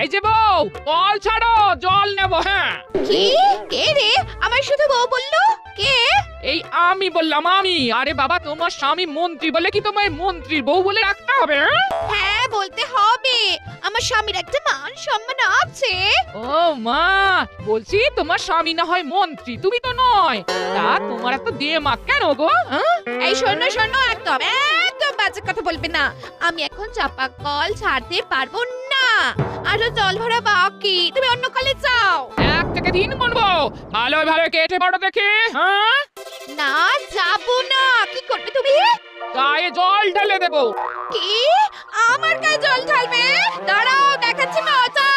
এই যে বউ, কল ছাড়ো, জল নেবো। হ্যাঁ, কি? কে রে? আমার শুধু বউ বললো? কে? এই আমি বললাম, আমি। আরে বাবা, তোমার স্বামী মন্ত্রী বলে কি তোমায় মন্ত্রীর বউ বলে রাখতে হবে? হ্যাঁ, বলতে হবে। আমার স্বামীর একটা মান সম্মান আছে। ও মা, বলছি তোমার স্বামী না হয় মন্ত্রী, তুমি তো নয়। তা তোমার এত দেমাগ কেন গো? হ্যাঁ? এই শোনো শোনো, একদম একদম বাজে কথা বলবে না। আমি এখন চাপা কল ছাড়তে পারবো না। আরো জল ভরা বাকি, তুমি অন্য কলে যাও। 1 থেকে 3 গুনবো, ভালো ভালো কেটে পড়ো দেখি। হ্যাঁ, না, যাবো না। কি করবে তুমি? গায়ে জল ঢেলে দেবো। কি? আমার গায়ে জল ঢালবে? দাঁড়াও, দেখাচ্ছি মজা।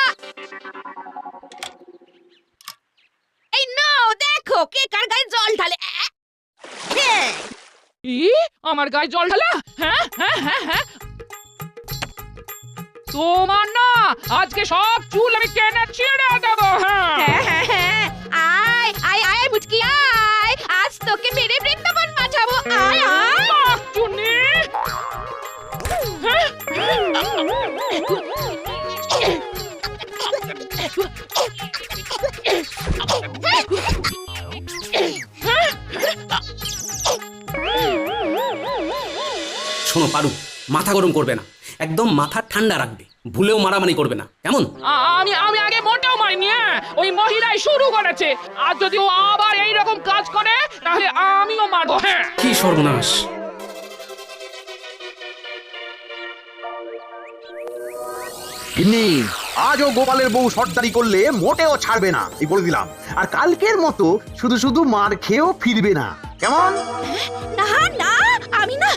এই নাও, দেখো কে কার গায়ে জল ঢালে। ই, আমার গায়ে জল ঢালা? হ্যাঁ হ্যাঁ হ্যাঁ হ্যাঁ, তোমার না আজকে সব চুল আমি টেনে ছিঁড়ে দেবো। হ্যাঁ, হ্যাঁ হ্যাঁ হ্যাঁ, আয় আয় আয় মুচকি আয়, আজ তোকে মেরে বৃন্দাবন পাঠাবো। আয় আয়। বাহ, চুনি। হ্যাঁ? শোনো পারু, মাথা গরম করবে না, একদম মাথা ঠান্ডা রাখবে, ভুলেও মারামারি করবে না, কেমন? আমি আমি আগে মোটেও মারিনি। হ্যাঁ, ওই মহিলাই শুরু করেছে। আর যদি ও আবার এইরকম কাজ করে তাহলে আমিও মারবো। হ্যাঁ, কি সর্বনাশ! গিন্নি, আজও গোপালের বউ সর্দারি করলে মোটেও ছাড়বে না, এই বলে দিলাম। আর কালকের মতো শুধু শুধু মার খেয়েও ফিরবে না, কেমন? না না, আমি না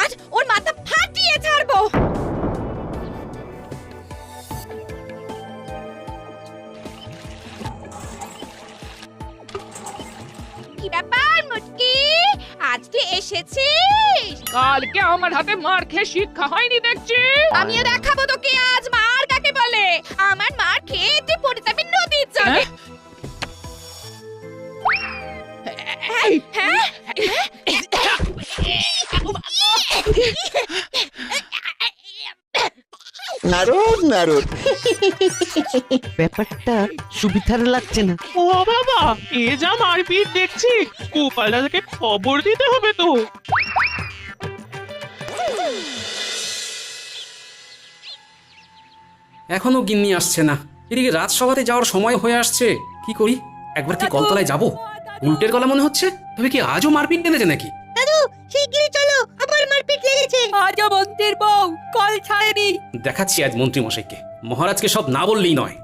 আজ ওর মাথা ফাটিয়ে ছাড়বো। কি ব্যাপার মুটকি, আজ তুই এসেছিস? কালকে আমার হাতে মার খেয়ে শিক্ষা হয়নি দেখছি। আমিও দেখাবো তোকে আজ মার কাকে বলে। আমার মার খেয়ে তুই পড়ে যাবি নদীর জলে। হ্যাঁ? নারদ নারদ, ব্যাপারটা সুবিধার লাগছে না। ও বাবা, এ যা মারপিট দেখছি, গোপাল দাদাকে খবর দিতে হবে তো। এখনো গিন্নি আসছে না, এদিকে রাজসভাতে যাওয়ার সময় হয়ে আসছে। কি করি, একবার কি কলতলায় যাবো? উল্টের গলা মনে হচ্ছে, তবে কি আজও মারপিট বেঁধেছে নাকি? শিগগিরই চলো, আবার মারপিট লেগেছে। আজও মন্ত্রীর বউ কল ছাড়েনি। দেখাচ্ছি আজ মন্ত্রী মশাইকে, মহারাজকে সব না বললেই নয়।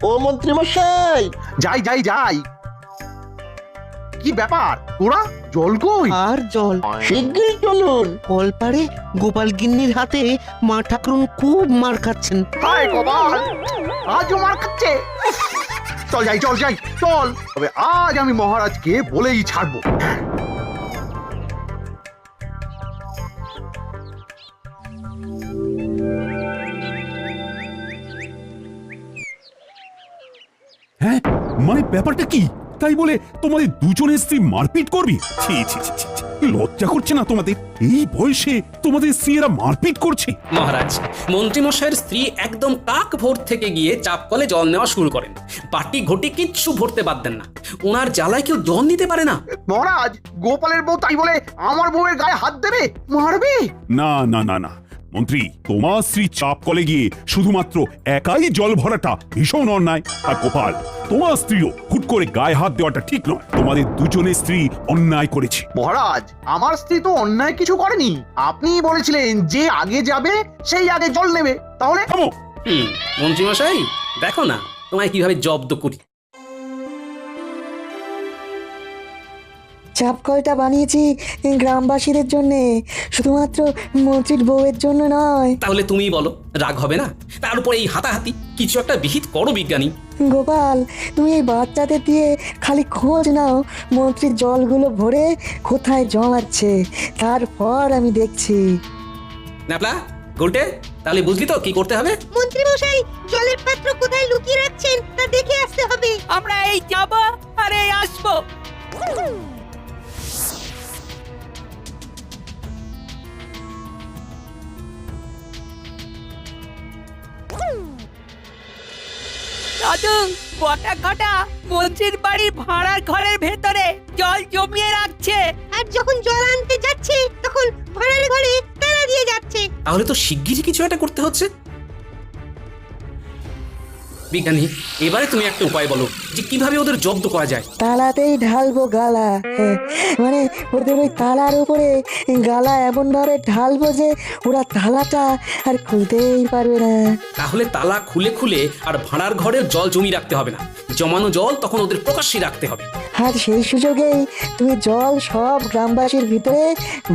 ও মন্ত্রী মশাই, যাই যাই যাই। কি ব্যাপার, তোরা জল কই? আর জল শিগগিরই চলুন। কলপাড়ে গোপাল গিন্নির হাতে মা ঠাকুরুন খুব মার খাচ্ছেন। হায় গোপাল, আজও মার খাচ্ছে। চল যাই চল যাই চল, তবে আজ আমি মহারাজকে বলেই ছাড়বো। হ্যাঁ, মানে ব্যাপারটা কি? তাই বলে তোমাদের দুজনের স্ত্রী মারপিট করবি? ছি ছি ছি ছি, লজ্জা করছে না তোমাদের? এই বয়সে তোমাদের স্ত্রীরা মারপিট করছে? মহারাজ, মন্ত্রী মশাইয়ের স্ত্রী একদম কাক ভোর থেকে গিয়ে চাপ কলে জল নেওয়া শুরু করেন। বাটি ঘটি কিচ্ছু ভরতে বাদ দেন না। ওনার জ্বালায় কেউ জল নিতে পারে না। মহারাজ, গোপালের বউ তাই বলে আমার বউয়ের গায়ে হাত দেবে, মারবে? না না না না মন্ত্রী, তোমার স্ত্রী চাপ কলে গিয়ে শুধুমাত্র একাই জল ভরাটা ভীষণ অন্যায়। আর গোপাল, তোমার স্ত্রীও হুট করে গায়ে হাত দেওয়াটা ঠিক নয়। তোমাদের দুজনের স্ত্রী অন্যায় করেছে। মহারাজ, আমার স্ত্রী তো অন্যায় কিছু করেনি। আপনিই বলেছিলেন যে আগে যাবে সেই আগে জল নেবে, তাহলে? থামো। মন্ত্রী মশাই, দেখো না তোমায় কিভাবে জব্দ করি। চাপ কলটা বানিয়েছি গ্রামবাসীদের জন্যে, শুধুমাত্র মন্ত্রীর বউয়ের জন্য নয়। তাহলে তুমিই বলো, রাগ হবে না? তার উপর এই হাতাহাতি, কিছু একটা বিহিত করো বিজ্ঞানী। গোপাল, তুমি এই বাচ্চাদের দিয়ে খালি খোঁজ নাও মন্ত্রীর জলগুলো ভরে কোথায় জমাচ্ছে, তারপর আমি দেখছি। ন্যাপলা, গোলটে, তাহলে বুঝলি তো কি করতে হবে? মন্ত্রী মশাই, জলের পাত্র কোথায় লুকিয়ে রাখছেন তা দেখে আসতে হবে। আমরা এই যাবো আর এই আসবো। দাদু বটা ঘটা মন্ত্রীর বাড়ির ভাড়ার ঘরের ভেতরে জল জমিয়ে রাখছে। আর যখন জল আনতে যাচ্ছে তখন ভাড়ার ঘরে তালা দিয়ে যাচ্ছে। তাহলে তো শিগগিরই কিছু একটা করতে হচ্ছে। বিজ্ঞানী, এবারে তুমি একটা উপায় বলো যে কিভাবে ওদের জব্দ করা যায়। তালাতেই ঢালবো গালা, মানে ওদের ওই তালার উপরে গালা এমন ভাবে ঢালবো যে ওরা তালাটা আর খুলতেই পারবে না। তাহলে তালা খুলে খুলে আর ভাড়ার ঘরে জল জমি রাখতে হবে না, জমানো জল তখন ওদের প্রকাশ্যে রাখতে হবে। আর সেই সুযোগেই তুমি জল সব গ্রামবাসীর ভিতরে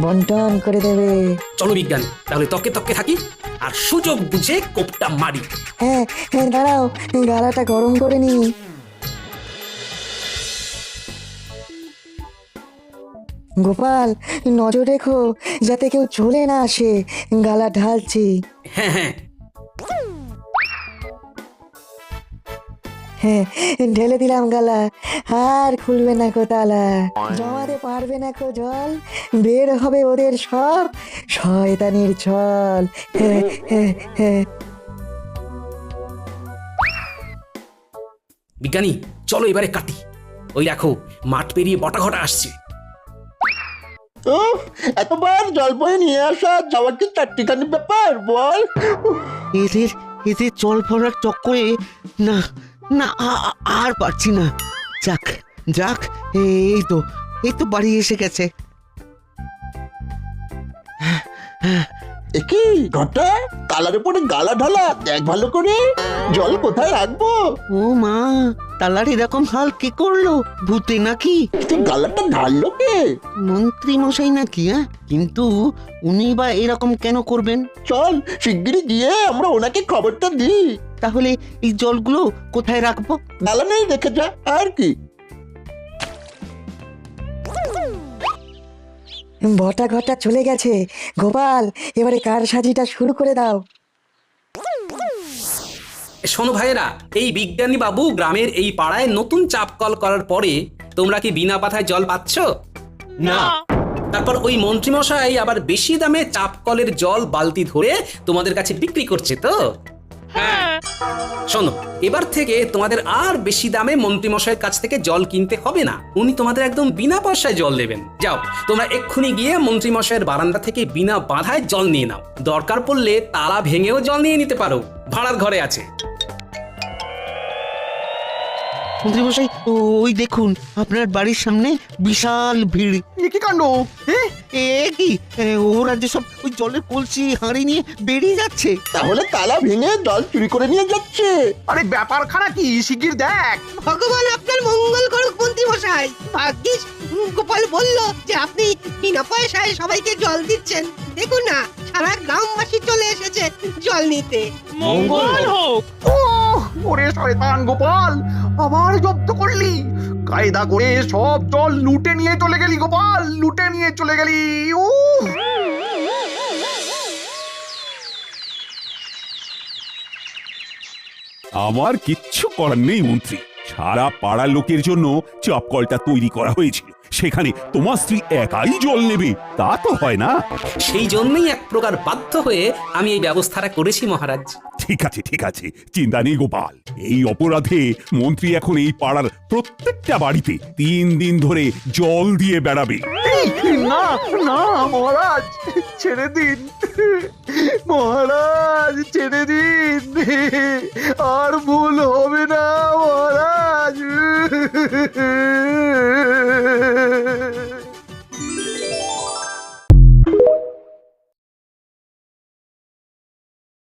বন্টন করে দেবে। চলো বিজ্ঞানী, তাহলে তকে তকে থাকি আর সুযোগ বুঝে কোপটা মারি। হ্যাঁ হ্যাঁ, দাঁড়াও, গালাটা গরম করে নি। গোপাল, নজর রেখো যাতে কেউ চলে না আসে, গালা ঢালছি। হ্যাঁ হ্যাঁ, হ্যাঁ, ঢেলে দিলাম গালা, আর খুলবে না কো তালা, জমাতে পারবে না কো জল, বের হবে ওদের সব শয়তানির ছল। হ্যাঁ হ্যাঁ হ্যাঁ। বিজ্ঞানী চলো এবারে কাটি। ওই দেখো মাঠ পেরিয়ে বটা ঘটা আসছে। উফ, এতবার জল বয়ে নিয়ে আসা যাওয়ার কি চারটিখানি ব্যাপার বল? এদের এদের জল ভরার চক্করে না না আর পারছি না। যাক যাক, এই তো বাড়ি এসে গেছে। একই ঘটা, তালার উপরে গালা ঢালা, দেখ ভালো করে জল কোথায় রাখবো। ও মা, তালার এরকম হাল কি করলো? ভূতে নাকি? তুই গালাটা ঢাললো কে? মন্ত্রী মশাই নাকি? হ্যাঁ, কিন্তু উনি বা এরকম কেন করবেন? চল শিগগিরই গিয়ে আমরা ওনাকে খবরটা দিই। তাহলে এই জলগুলো কোথায় রাখবো? দালানেই রেখে যা, আর কি। বটা ঘটা চলে গেছে। গোপাল, এবারে কার সাজিটা শুরু করে দাও। শোনো ভাইয়েরা, এই বিজ্ঞানী বাবু গ্রামের এই পাড়ায় নতুন চাপ কল করার পরে তোমরা কি বিনা পাথায় জল পাচ্ছ? না। তারপর ওই মন্ত্রীমশাই আবার বেশি দামে চাপ কলের জল বালতি ধরে তোমাদের কাছে বিক্রি করছে তো? হ্যাঁ। শোনো, এবার থেকে তোমাদের আর বেশি দামে মন্ত্রীমশাইয়ের কাছ থেকে জল কিনতে হবে না। উনি তোমাদের একদম বিনা পয়সায় জল দেবেন। যাও তোমরা এক্ষুনি গিয়ে মন্ত্রীমশাইয়ের বারান্দা থেকে বিনা বাধায় জল নিয়ে নাও। দরকার পড়লে তালা ভেঙেও জল নিয়ে নিতে পারো, ভাড়ার ঘরে আছে। মন্ত্রী মশাই, ওই দেখুন আপনার বাড়ির সামনে বিশাল ভিড়। কি কাণ্ড! এ কি, ওরা যে সব ওই জলের কলসি হাঁড়ি নিয়ে বেরিয়ে যাচ্ছে। তাহলে তালা ভেঙে জল চুরি করে নিয়ে যাচ্ছে। আরে ব্যাপারখানা কি, শিগগির দেখ। ভগবান আপনার মঙ্গল করুক মন্ত্রী মশাই। ভাগ্যিস গোপাল বলল যে আপনি বিনা পয়সায় সবাইকে জল দিচ্ছেন। দেখুন না, সারা গ্রামবাসী চলে এসেছে জল নিতে। মঙ্গল হোক। ওরে শয়তান গোপাল, আবার জব্দ করলি। কায়দা করে সব জল লুটে নিয়ে চলে গেলি গোপাল, লুটে নিয়ে চলে গেলি। আমার কিচ্ছু করার নেই মন্ত্রী। সারা পাড়ার লোকের জন্য চাপ কলটা তৈরি করা হয়েছিল, সেখানে তোমার স্ত্রী একাই জল নেবে তা তো হয় না। সেই জন্যই এক প্রকার বাধ্য হয়ে আমি এই ব্যবস্থাটা করেছি মহারাজ। ঠিক আছে ঠিক আছে, চিন্তা নেই গোপাল। এই অপরাধে মন্ত্রী এখন এই পাড়ার প্রত্যেকটা বাড়িতে 3 দিন ধরে জল দিয়ে বেড়াবে। না না মহারাজ, ছেড়ে দিন মহারাজ, ছেড়ে দিন। আর ভুল হবে না মহারাজ।